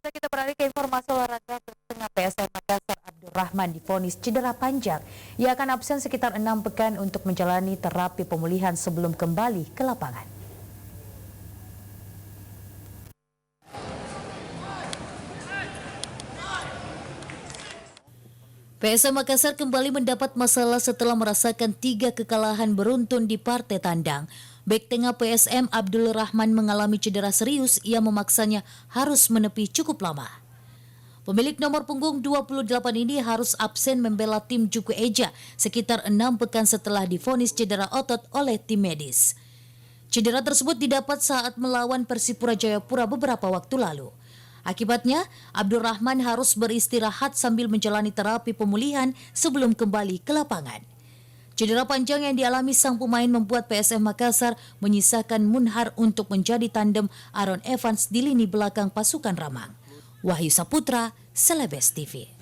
Pemirsa, kita beralih ke informasi olahraga. Tengah PSM Makassar Abdurrahman divonis cedera panjang. Ia akan absen sekitar 6 pekan untuk menjalani terapi pemulihan sebelum kembali ke lapangan. PSM Makassar kembali mendapat masalah setelah merasakan 3 kekalahan beruntun di partai tandang. Bek tengah PSM Abdul Rahman mengalami cedera serius yang memaksanya harus menepi cukup lama. Pemilik nomor punggung 28 ini harus absen membela tim Juku Eja sekitar 6 pekan setelah divonis cedera otot oleh tim medis. Cedera tersebut didapat saat melawan Persipura Jayapura beberapa waktu lalu. Akibatnya, Abdurrahman harus beristirahat sambil menjalani terapi pemulihan sebelum kembali ke lapangan. Cedera panjang yang dialami sang pemain membuat PSM Makassar menyisakan Munhar untuk menjadi tandem Aaron Evans di lini belakang pasukan Ramang. Wahyu Saputra, Celebes TV.